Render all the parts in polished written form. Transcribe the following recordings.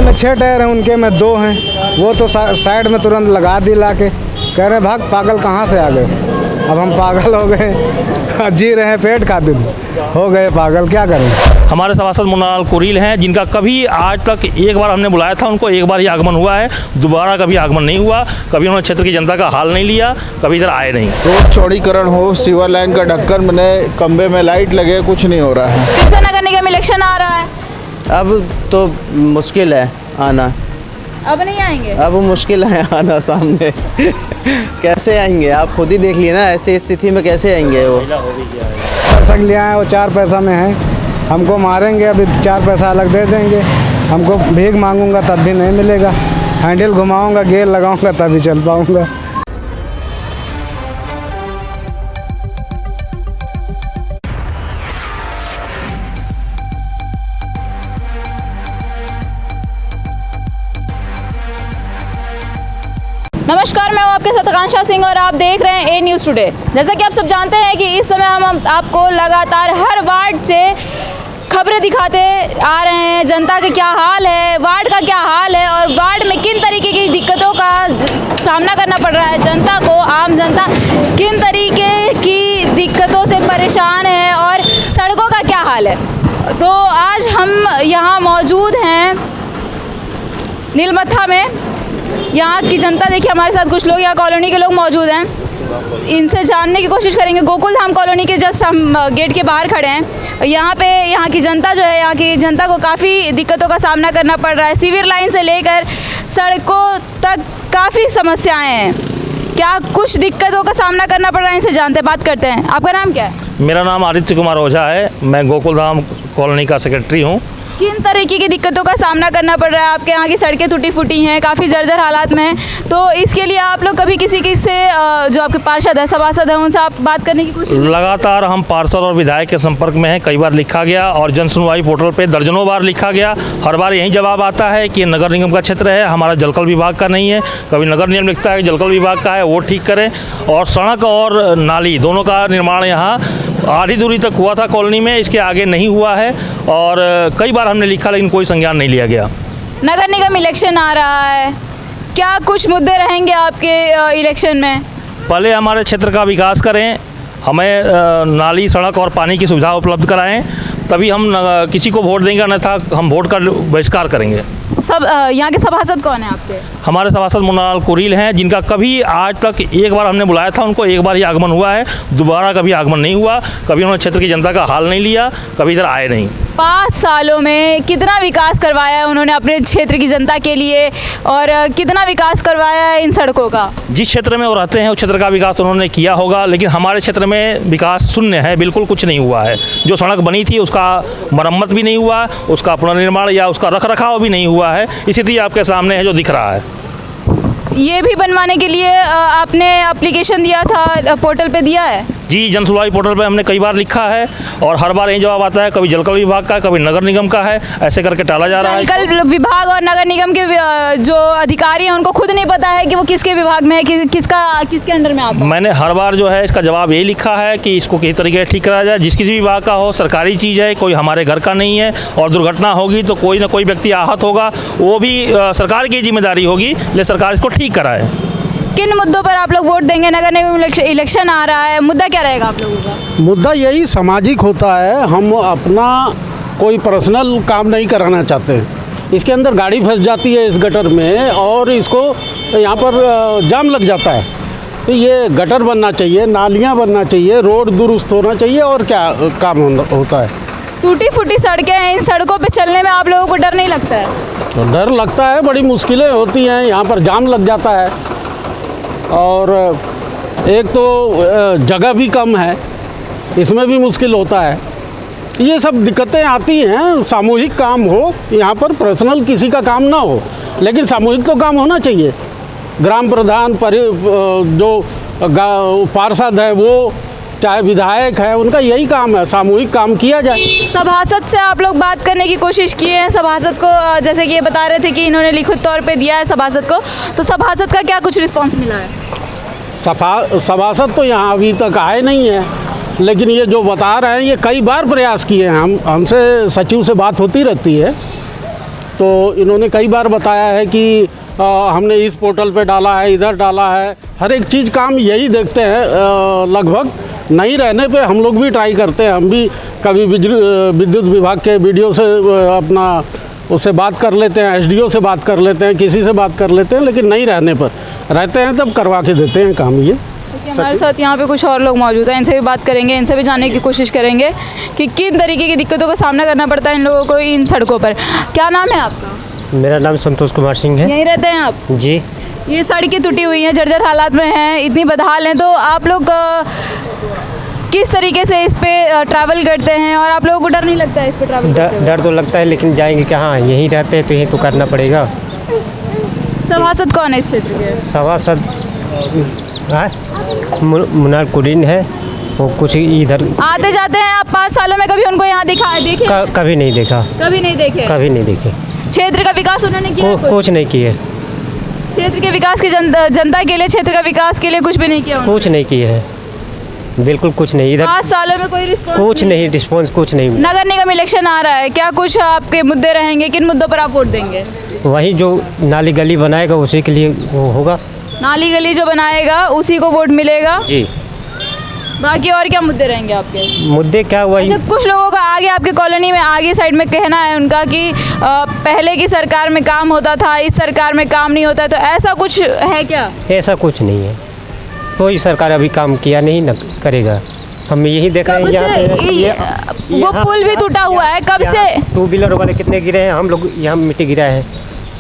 में 6 टायर हैं, उनके में 2 हैं। वो तो साइड में तुरंत लगा दी ला के, कह रहे भाग पागल कहाँ से आ गए। अब हम पागल हो गए, जी रहे हैं पेट खातिर, हो गए पागल, क्या करें। हमारे सभासद मुन्नालाल कुरील हैं, जिनका कभी आज तक एक बार हमने बुलाया था, उनको एक बार ही आगमन हुआ है, दोबारा कभी आगमन नहीं हुआ। कभी उन्होंने क्षेत्र की जनता का हाल नहीं लिया, कभी इधर आए नहीं। रोड चौड़ीकरण हो, सीवर लाइन का ढक्कन बने, खंबे में लाइट लगे, कुछ नहीं हो रहा है। फिर से नगर निगम इलेक्शन आ रहा है, अब तो मुश्किल है आना। अब नहीं आएंगे? अब मुश्किल है आना सामने। कैसे आएंगे, आप खुद ही देख लिए ना, ऐसी स्थिति में कैसे आएंगे। वो पैसा लिया है, वो 4 पैसा में है, हमको मारेंगे, अभी 4 पैसा अलग दे देंगे। हमको भीख मांगूंगा तब भी नहीं मिलेगा, हैंडल घुमाऊंगा, गेयर लगाऊंगा तभी चल पाऊंगा। नमस्कार, मैं हूं आपके साथ आकांक्षा सिंह और आप देख रहे हैं ए न्यूज़ टुडे। जैसा कि आप सब जानते हैं कि इस समय हम आपको लगातार हर वार्ड से खबरें दिखाते आ रहे हैं, जनता का क्या हाल है, वार्ड का क्या हाल है और वार्ड में किन तरीके की दिक्कतों का सामना करना पड़ रहा है जनता को। आम जनता किन तरीके की दिक्कतों से परेशान है और सड़कों का क्या हाल है। तो आज हम यहाँ मौजूद हैं नीलमत्था में। यहाँ की जनता देखिए, हमारे साथ कुछ लोग यहाँ कॉलोनी के लोग मौजूद हैं, इनसे जानने की कोशिश करेंगे। गोकुल धाम कॉलोनी के जस्ट हम गेट के बाहर खड़े हैं। यहाँ पे यहाँ की जनता जो है, यहाँ की जनता को काफ़ी दिक्कतों का सामना करना पड़ रहा है। सीवर लाइन से लेकर सड़कों तक काफ़ी समस्याएं हैं। क्या कुछ दिक्कतों का सामना करना पड़ रहा है, इनसे जानते बात करते हैं। आपका नाम क्या है? मेरा नाम आदित्य कुमार ओझा है, मैं गोकुल धाम कॉलोनी का सेक्रेटरी हूँ। किन तरीके की दिक्कतों का सामना करना पड़ रहा है? आपके यहाँ की सड़कें टूटी फूटी हैं, काफ़ी जर्जर हालात में हैं, तो इसके लिए आप लोग कभी किसी से जो आपके पार्षद हैं, सभासद हैं, उनसे आप बात करने की कोशिश? लगातार हम पार्षद और विधायक के संपर्क में हैं। कई बार लिखा गया और जन सुनवाई पोर्टल पे दर्जनों बार लिखा गया। हर बार यही जवाब आता है कि नगर निगम का क्षेत्र है, हमारा जलकल विभाग का नहीं है। कभी नगर निगम लिखता है कि जलकल विभाग का है, वो ठीक करें। और सड़क और नाली दोनों का निर्माण यहाँ आधी दूरी तक हुआ था कॉलोनी में, इसके आगे नहीं हुआ है और कई बार हमने लिखा लेकिन कोई संज्ञान नहीं लिया गया। नगर निगम इलेक्शन आ रहा है, क्या कुछ मुद्दे रहेंगे आपके इलेक्शन में? पहले हमारे क्षेत्र का विकास करें, हमें नाली, सड़क और पानी की सुविधा उपलब्ध कराएं, तभी हम किसी को वोट देंगे, अन्यथा हम वोट का बहिष्कार करेंगे। सब यहाँ के सभासद कौन है आपके? हमारे सभासद मुन्नालाल कुरील हैं, जिनका कभी आज तक एक बार हमने बुलाया था, उनको एक बार ही आगमन हुआ है, दोबारा कभी आगमन नहीं हुआ। कभी उन्होंने क्षेत्र की जनता का हाल नहीं लिया, कभी इधर आए नहीं। 5 सालों में कितना विकास करवाया है उन्होंने अपने क्षेत्र की जनता के लिए और कितना विकास करवाया है इन सड़कों का? जिस क्षेत्र में वो रहते हैं उस क्षेत्र का विकास उन्होंने किया होगा, लेकिन हमारे क्षेत्र में विकास शून्य है, बिल्कुल कुछ नहीं हुआ है। जो सड़क बनी थी उसका मरम्मत भी नहीं हुआ, उसका पुनर्निर्माण या उसका रख रखाव भी नहीं हुआ है। स्थिति आपके सामने है जो दिख रहा है। ये भी बनवाने के लिए आपने एप्लीकेशन दिया था, पोर्टल पे दिया है? जी, जन सुनवाई पोर्टल पे हमने कई बार लिखा है और हर बार यही जवाब आता है, कभी जलकल विभाग का, कभी नगर निगम का है, ऐसे करके टाला जा रहा है। जलकल विभाग और नगर निगम के जो अधिकारी हैं उनको खुद नहीं पता है कि वो किसके विभाग में है, किसके अंडर में आता है। मैंने हर बार जो है इसका जवाब यही लिखा है कि इसको किसी तरीके से ठीक कराया जाए। जिस किसी विभाग का हो, सरकारी चीज़ है, कोई हमारे घर का नहीं है और दुर्घटना होगी तो कोई ना कोई व्यक्ति आहत होगा, वो भी सरकार की जिम्मेदारी होगी, लेकिन सरकार इसको ठीक कराए। किन मुद्दों पर आप लोग वोट देंगे? नगर निगम इलेक्शन आ रहा है, मुद्दा क्या रहेगा आप लोगों का? मुद्दा यही सामाजिक होता है। हम अपना कोई पर्सनल काम नहीं कराना चाहते हैं। इसके अंदर गाड़ी फंस जाती है इस गटर में और इसको यहाँ पर जाम लग जाता है। तो ये गटर बनना चाहिए, नालियाँ बनना चाहिए, रोड दुरुस्त होना चाहिए और क्या काम होता है। टूटी फूटी सड़कें हैं, इन सड़कों पे चलने में आप लोगों को डर नहीं लगता है? तो डर लगता है, बड़ी मुश्किलें होती हैं, यहाँ पर जाम लग जाता है और एक तो जगह भी कम है, इसमें भी मुश्किल होता है। ये सब दिक्कतें आती हैं। सामूहिक काम हो, यहाँ पर पर्सनल किसी का काम ना हो, लेकिन सामूहिक तो काम होना चाहिए। ग्राम प्रधान जो पार्षद है, वो चाहे विधायक है, उनका यही काम है, सामूहिक काम किया जाए। सभासद से आप लोग बात करने की कोशिश किए हैं? सभासद को जैसे कि ये बता रहे थे कि इन्होंने लिखित तौर पे दिया है सभासद को, तो सभासद का क्या कुछ रिस्पांस मिला है? सभासद तो यहाँ अभी तक आए नहीं है, लेकिन ये जो बता रहे हैं, ये कई बार प्रयास किए हैं। हमसे सचिव से बात होती रहती है, तो इन्होंने कई बार बताया है कि हमने इस पोर्टल पे डाला है, इधर डाला है, हर एक चीज़ काम यही देखते हैं। लगभग नहीं रहने पे हम लोग भी ट्राई करते हैं, हम भी कभी विद्युत विभाग के बीडीओ से अपना उससे बात कर लेते हैं, एसडीओ से बात कर लेते हैं, किसी से बात कर लेते हैं, लेकिन नहीं रहने पर रहते हैं तब करवा के देते हैं काम ये। हमारे साथ यहाँ पे कुछ और लोग मौजूद हैं, इनसे भी बात करेंगे, इनसे भी जानने की कोशिश करेंगे कि किन तरीके की दिक्कतों का सामना करना पड़ता है इन लोगों को इन सड़कों पर। क्या नाम है आपका? मेरा नाम संतोष कुमार सिंह है। यहीं रहते हैं आप? जी। ये सड़कें टूटी हुई हैं, जर्जर हालात में हैं, इतनी बदहाल हैं, तो आप लोग किस तरीके से इस पे ट्रैवल करते हैं और आप लोगों को डर नहीं लगता है इस पे ट्रैवल करते हुए? डर तो लगता है, लेकिन जाएंगे कहाँ, यहीं रहते हैं तो यहीं तो करना पड़ेगा। सभासद कौन है इस क्षेत्र के? सभासद मुनाल कुरीन है, वो कुछ इधर आते जाते हैं आप 5 सालों में, कभी उनको यहाँ देखे? कभी नहीं देखा। कभी नहीं देखे? कभी नहीं देखे। क्षेत्र का विकास उन्होंने किया? कुछ नहीं किए। क्षेत्र के विकास की जनता के लिए, क्षेत्र का विकास के लिए कुछ भी नहीं किया उन्होंने? कुछ नहीं किए है, बिल्कुल कुछ नहीं। इधर 5 सालों में कोई रिस्पॉन्स? कुछ नहीं, रिस्पॉन्स कुछ नहीं। नगर निगम इलेक्शन आ रहा है, क्या कुछ आपके मुद्दे रहेंगे? किन मुद्दों पर आप वोट देंगे? वही जो नाली गली बनाएगा उसी के लिए वो होगा। नाली गली जो बनाएगा उसी को वोट मिलेगा? जी। बाकी और क्या मुद्दे रहेंगे आपके? मुद्दे क्या, वही अच्छा, कुछ लोगों का आगे आपके कॉलोनी में आगे साइड में कहना है उनका कि पहले की सरकार में काम होता था, इस सरकार में काम नहीं होता, तो ऐसा कुछ है क्या? ऐसा कुछ नहीं है, कोई सरकार अभी काम किया नहीं, न करेगा। हम यही देख रहे हैं वो पुल भी टूटा हुआ है कब से? 2 व्हीलर वाले कितने गिरे हैं, हम लोग यहाँ मिट्टी गिरा है,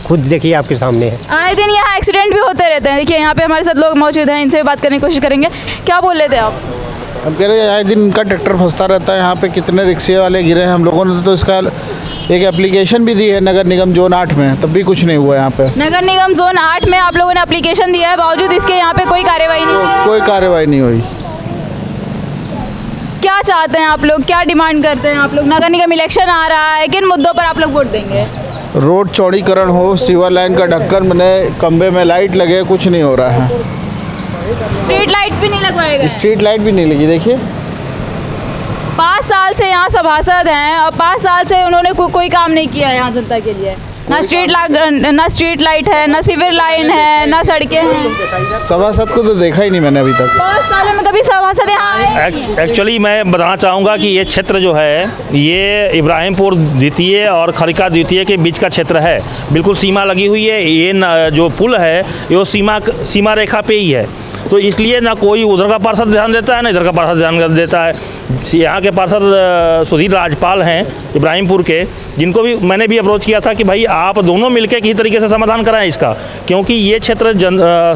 खुद देखिए आपके सामने है। आए दिन यहाँ एक्सीडेंट भी होते रहते हैं। देखिए यहाँ पे हमारे साथ लोग मौजूद हैं, इनसे बात करने की कोशिश करेंगे। क्या बोल रहे थे आप? हम कह रहे हैं आए दिन इनका ट्रैक्टर फंसता रहता है यहाँ पे, कितने रिक्शे वाले गिरे हैं। हम लोगों ने तो इसका एक एप्लीकेशन भी दी है नगर निगम जोन 8 में, तब भी कुछ नहीं हुआ यहाँ पे। नगर निगम जोन 8 में आप लोगों ने एप्लीकेशन दिया है, बावजूद इसके यहाँ पे कोई कार्रवाई नहीं की? कोई कार्रवाई नहीं हुई। क्या चाहते हैं आप लोग, क्या डिमांड करते हैं आप लोग? नगर निगम इलेक्शन आ रहा है, किन मुद्दों पर आप लोग वोट देंगे? रोड चौड़ीकरण हो, सीवर लाइन का ढक्कन बने, खंबे में लाइट लगे, कुछ नहीं हो रहा है। स्ट्रीट लाइट्स भी नहीं लगवाए गए? स्ट्रीट लाइट भी नहीं लगी। देखिए 5 साल से यहाँ सभासद हैं और 5 साल से उन्होंने कोई काम नहीं किया है यहाँ जनता के लिए। ना स्ट्रीट लाइट है, ना सिविल लाइन है, ना सड़कें हैं। सभासद को तो देखा ही नहीं मैंने अभी तक। 5 सालों में कभी सभासद यहाँ आए? एक्चुअली मैं बताना चाहूँगा कि ये क्षेत्र जो है ये इब्राहिमपुर द्वितीय और खरिका द्वितीय के बीच का क्षेत्र है, बिल्कुल सीमा लगी हुई है। ये जो पुल है ये सीमा रेखा पे ही है, तो इसलिए ना कोई उधर का पार्षद ध्यान देता है, ना इधर का पार्षद ध्यान देता है। यहाँ के पार्षद सुधीर राजपाल हैं इब्राहिमपुर के, जिनको भी मैंने भी अप्रोच किया था कि भाई आप दोनों मिलकर किसी तरीके से समाधान कराएं इसका, क्योंकि ये क्षेत्र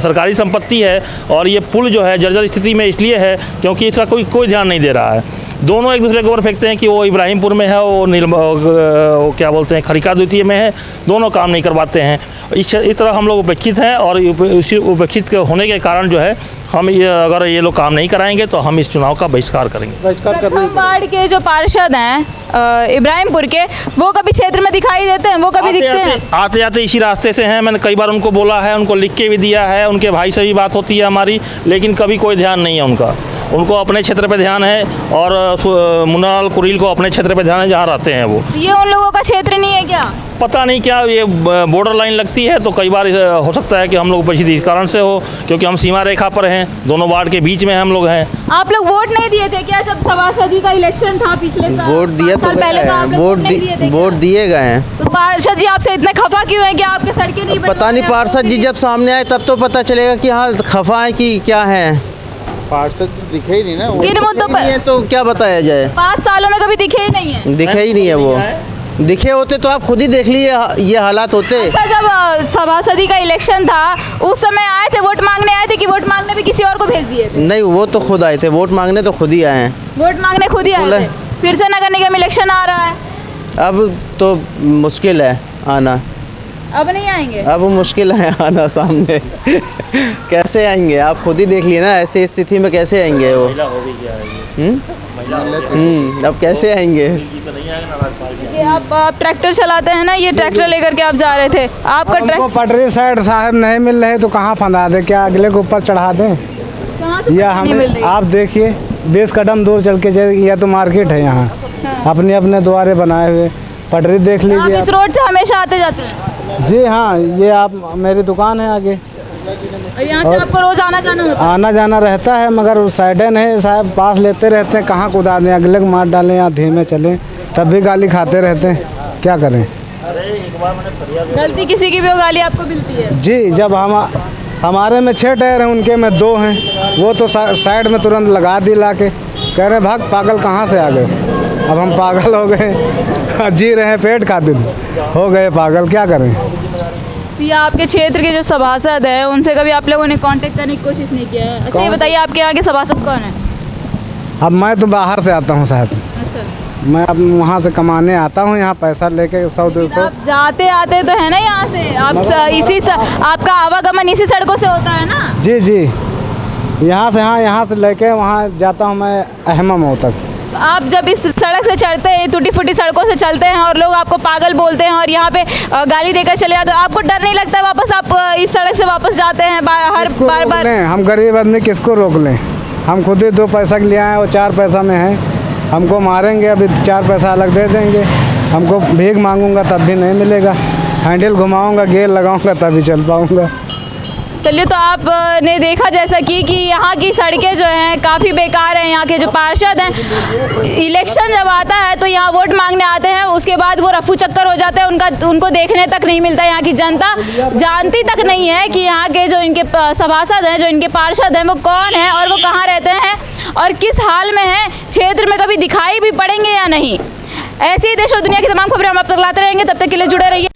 सरकारी संपत्ति है और ये पुल जो है जर्जर स्थिति में इसलिए है क्योंकि इसका कोई ध्यान नहीं दे रहा है। दोनों एक दूसरे के ऊपर फेंकते हैं कि वो इब्राहिमपुर में है, वो क्या बोलते हैं खरिका द्वितीय में है, दोनों काम नहीं करवाते हैं। इस तरह हम लोग उपेक्षित हैं और इसी उपेक्षित होने के कारण जो है हम अगर ये लोग काम नहीं कराएंगे तो हम इस चुनाव का बहिष्कार करेंगे। प्रथम वार्ड के जो पार्षद हैं इब्राहिमपुर के, वो कभी क्षेत्र में दिखाई देते हैं? वो कभी दिखते हैं? आते जाते इसी रास्ते से हैं, मैंने कई बार उनको बोला है, उनको लिख के भी दिया है, उनके भाई से भी बात होती है हमारी, लेकिन कभी कोई ध्यान नहीं है उनका। उनको अपने क्षेत्र पे ध्यान है और मुनाल कुरील को अपने क्षेत्र पे ध्यान है जहाँ रहते हैं वो। ये उन लोगों का क्षेत्र नहीं है क्या? पता नहीं क्या, ये बॉर्डर लाइन लगती है तो कई बार हो सकता है कि हम लोग उपस्थित इस कारण से हो, क्योंकि हम सीमा रेखा पर हैं, दोनों वार्ड के बीच में हम लोग हैं। आप लोग वोट नहीं दिए थे क्या जब सभासदी का इलेक्शन था पिछले साल? वोट दिया तो वोट दिए गए हैं। तो पार्षद जी आपसे इतने खफा क्यों हैं कि आपके सड़कें नहीं पता नहीं, पार्षद जी जब सामने आए तब तो पता चलेगा कि हाँ खफा है कि क्या है। पार्षद दिखे ही नहीं ना, किन मुद्दों पर? तो क्या बताया जाए, 5 सालों में कभी दिखे ही नहीं है। दिखे ही नहीं है। वो दिखे होते तो आप खुद ही देख लीजिए ये हालात होते। अच्छा, जब सभासदी का इलेक्शन था उस समय आए थे, वोट मांगने आए थे कि वोट मांगने भी किसी और को भेज दिए थे? नहीं, वो तो खुद आए थे, वोट मांगने तो खुद ही आए हैं। वोट मांगने खुद ही आए थे। फिर से नगर निगम इलेक्शन आ रहा है, अब तो मुश्किल है आना। अब नहीं आएंगे? अब मुश्किल है आना सामने। कैसे आएंगे, आप खुद ही देख लिए ना, ऐसी स्थिति में कैसे आएंगे वो। अब कैसे आएंगे। ये आप ट्रैक्टर चलाते हैं ना, ये ट्रैक्टर लेकर के आप जा रहे थे, आपका ट्रैक्टर पटरी साइड साहब नहीं मिल रहे तो कहाँ फंदा दे, क्या अगले के ऊपर चढ़ा दें? कहाँ से या नहीं मिल हमें रही? आप देखिए 20 कदम दूर चल के यह तो मार्केट है यहाँ, अपने अपने द्वारे बनाए हुए, पटरी देख आप लीजिए इस रोड से हमेशा आते जाते हैं आप। जी हाँ, ये आप मेरी दुकान है आगे, और यहाँ से आपको रोज आना जाना होता आना जाना रहता है, मगर साइडन है साहब, पास लेते रहते हैं, कहाँ कुदा दें, अगले को मार डालें या धीमे चलें, तब भी गाली खाते रहते हैं, क्या करें। है? गलती किसी की भी हो, गाली आपको मिलती है। जी, जब हमारे में 6 टायर हैं, उनके में 2 हैं, वो तो साइड में तुरंत लगा दी ला के, कह रहे भाग पागल कहाँ से आ गए। अब हम पागल हो गए, जी रहे हैं पेट खातिर, हो गए पागल, क्या करें। ये आपके क्षेत्र के जो सभासद हैं उनसे कभी आप लोगों ने कांटेक्ट करने की कोशिश नहीं किया है? अच्छा ये बताइए, आपके यहाँ के सभासद कौन है? अब मैं तो बाहर से आता हूँ साहब, अच्छा, मैं अब वहाँ से कमाने आता हूँ, यहाँ पैसा लेके 100-200। आप जाते आते तो है ना यहाँ से, आप आपका आवागमन इसी सड़कों से होता है ना? जी जी, यहाँ से, हाँ, यहाँ से लेके वहाँ जाता हूँ मैं अहमम तक। आप जब इस सड़क से चढ़ते हैं, टूटी फूटी सड़कों से चलते हैं और लोग आपको पागल बोलते हैं और यहाँ पे गाली देकर चले जाते हैं, आपको डर नहीं लगता है वापस आप इस सड़क से वापस जाते हैं हर बार? हम गरीब आदमी किसको रोक लें, हम खुद ही 2 पैसा के लिए आए, वो 4 पैसा में है, हमको मारेंगे, अभी 4 पैसा अलग दे देंगे, हमको भीख मांगूंगा तब भी नहीं मिलेगा, हैंडल घुमाऊंगा, गेयर लगाऊंगा तभी चल पाऊंगा। चलिए, तो आपने देखा जैसा कि यहाँ की सड़कें जो हैं काफ़ी बेकार हैं। यहाँ के जो पार्षद हैं, इलेक्शन जब आता है तो यहाँ वोट मांगने आते हैं, उसके बाद वो रफू चक्कर हो जाते हैं, उनको देखने तक नहीं मिलता। यहाँ की जनता जानती तक नहीं है कि यहाँ के जो इनके सभासद हैं, जो इनके पार्षद हैं, वो कौन है और वो कहाँ रहते हैं और किस हाल में हैं, क्षेत्र में कभी दिखाई भी पड़ेंगे या नहीं। ऐसी ही देश और दुनिया की तमाम खबरें हम आप तक लाते रहेंगे, तब तक के लिए जुड़े रहिए।